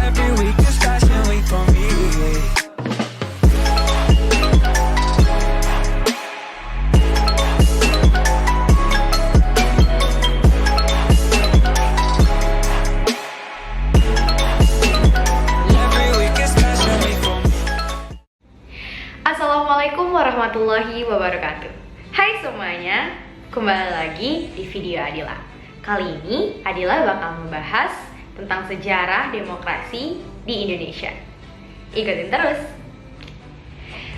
Every week is fashion week for me. Assalamualaikum warahmatullahi wabarakatuh. Hai semuanya, kembali lagi di video Adila. Kali ini Adila bakal membahas tentang sejarah demokrasi di Indonesia. Ikutin terus.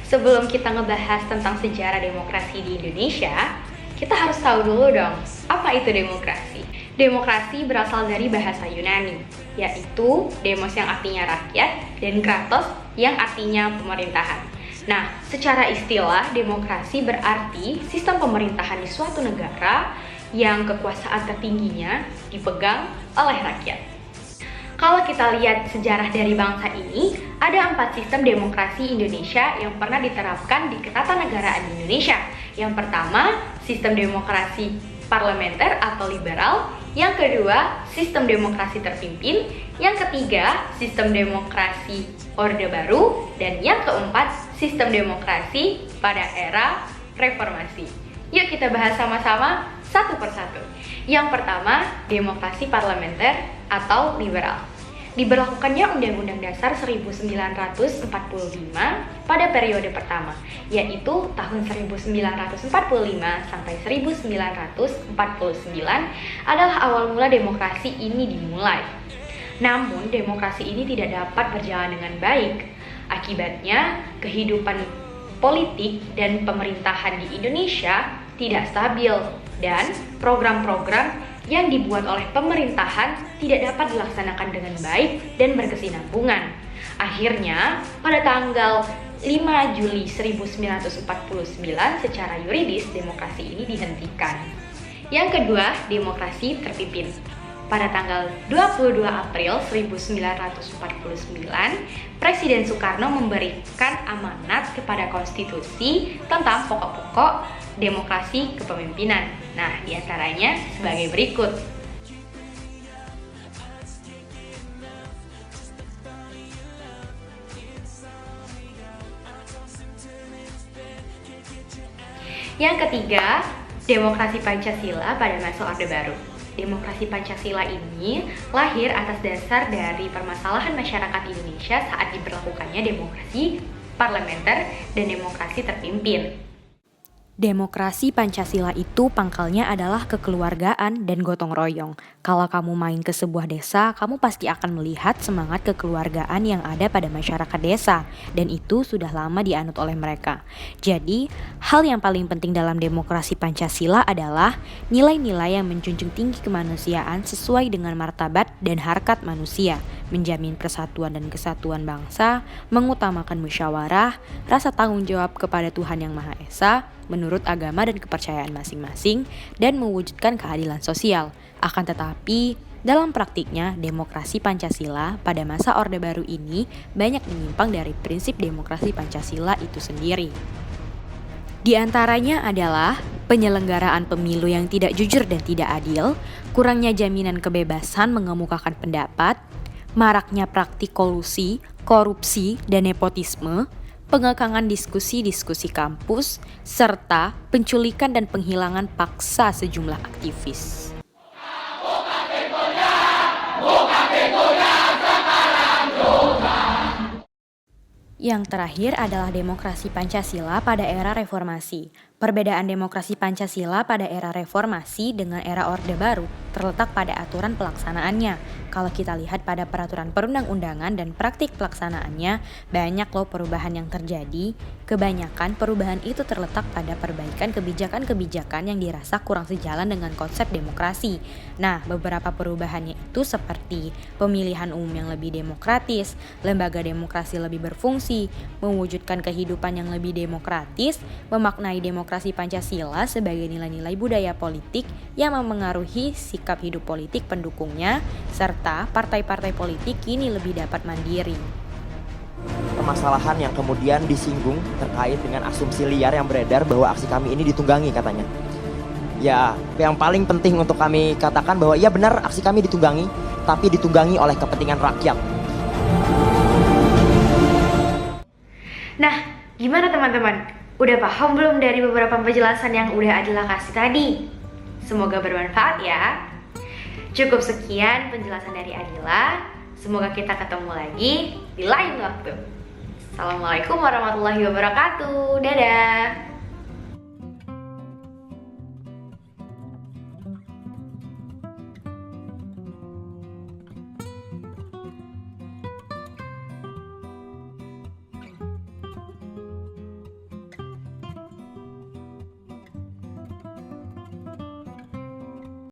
Sebelum kita ngebahas tentang sejarah demokrasi di Indonesia, kita harus tahu dulu dong, apa itu demokrasi? Demokrasi berasal dari bahasa Yunani, yaitu demos yang artinya rakyat dan kratos yang artinya pemerintahan. Nah, secara istilah, demokrasi berarti sistem pemerintahan di suatu negara yang kekuasaan tertingginya dipegang oleh rakyat. Kalau kita lihat sejarah dari bangsa ini, ada 4 sistem demokrasi Indonesia yang pernah diterapkan di ketatanegaraan Indonesia. Yang pertama, sistem demokrasi parlementer atau liberal. Yang kedua, sistem demokrasi terpimpin. Yang ketiga, sistem demokrasi Orde Baru. Dan yang keempat, sistem demokrasi pada era reformasi. Yuk kita bahas sama-sama satu persatu. Yang pertama, demokrasi parlementer atau liberal. Diberlakukannya Undang-Undang Dasar 1945 pada periode pertama, yaitu tahun 1945 sampai 1949 adalah awal mula demokrasi ini dimulai. Namun, demokrasi ini tidak dapat berjalan dengan baik. Akibatnya, kehidupan politik dan pemerintahan di Indonesia tidak stabil dan program-program yang dibuat oleh pemerintahan tidak dapat dilaksanakan dengan baik dan berkesinambungan. Akhirnya, pada tanggal 5 Juli 1949 secara yuridis demokrasi ini dihentikan. Yang kedua, demokrasi terpimpin. Pada tanggal 22 April 1949, Presiden Soekarno memberikan amanat kepada konstitusi tentang pokok-pokok demokrasi kepemimpinan. Nah, diantaranya sebagai berikut. Yang ketiga, demokrasi Pancasila pada masa Orde Baru. Demokrasi Pancasila ini lahir atas dasar dari permasalahan masyarakat Indonesia saat diberlakukannya demokrasi parlementer dan demokrasi terpimpin. Demokrasi Pancasila itu pangkalnya adalah kekeluargaan dan gotong royong. Kalau kamu main ke sebuah desa, kamu pasti akan melihat semangat kekeluargaan yang ada pada masyarakat desa, dan itu sudah lama dianut oleh mereka. Jadi, hal yang paling penting dalam demokrasi Pancasila adalah nilai-nilai yang menjunjung tinggi kemanusiaan sesuai dengan martabat dan harkat manusia, menjamin persatuan dan kesatuan bangsa, mengutamakan musyawarah, rasa tanggung jawab kepada Tuhan Yang Maha Esa, menurut agama dan kepercayaan masing-masing, dan mewujudkan keadilan sosial. Akan tetapi, dalam praktiknya, demokrasi Pancasila pada masa Orde Baru ini banyak menyimpang dari prinsip demokrasi Pancasila itu sendiri. Di antaranya adalah penyelenggaraan pemilu yang tidak jujur dan tidak adil, kurangnya jaminan kebebasan mengemukakan pendapat, maraknya praktik kolusi, korupsi, dan nepotisme, pengekangan diskusi-diskusi kampus, serta penculikan dan penghilangan paksa sejumlah aktivis. Yang terakhir adalah demokrasi Pancasila pada era reformasi. Perbedaan demokrasi Pancasila pada era reformasi dengan era Orde Baru terletak pada aturan pelaksanaannya. Kalau kita lihat pada peraturan perundang-undangan dan praktik pelaksanaannya, banyak loh perubahan yang terjadi. Kebanyakan perubahan itu terletak pada perbaikan kebijakan-kebijakan yang dirasa kurang sejalan dengan konsep demokrasi. Nah, beberapa perubahannya itu seperti pemilihan umum yang lebih demokratis, lembaga demokrasi lebih berfungsi, mewujudkan kehidupan yang lebih demokratis, memaknai demokrasi Pancasila sebagai nilai-nilai budaya politik yang memengaruhi sikap hidup politik pendukungnya, serta partai-partai politik kini lebih dapat mandiri. Permasalahan yang kemudian disinggung terkait dengan asumsi liar yang beredar bahwa aksi kami ini ditunggangi katanya. Ya, yang paling penting untuk kami katakan bahwa ya benar aksi kami ditunggangi, tapi ditunggangi oleh kepentingan rakyat. Nah, gimana teman-teman? Udah paham belum dari beberapa penjelasan yang udah Adila kasih tadi? Semoga bermanfaat ya. Cukup sekian penjelasan dari Adila. Semoga kita ketemu lagi di lain waktu. Assalamualaikum warahmatullahi wabarakatuh. Dadah.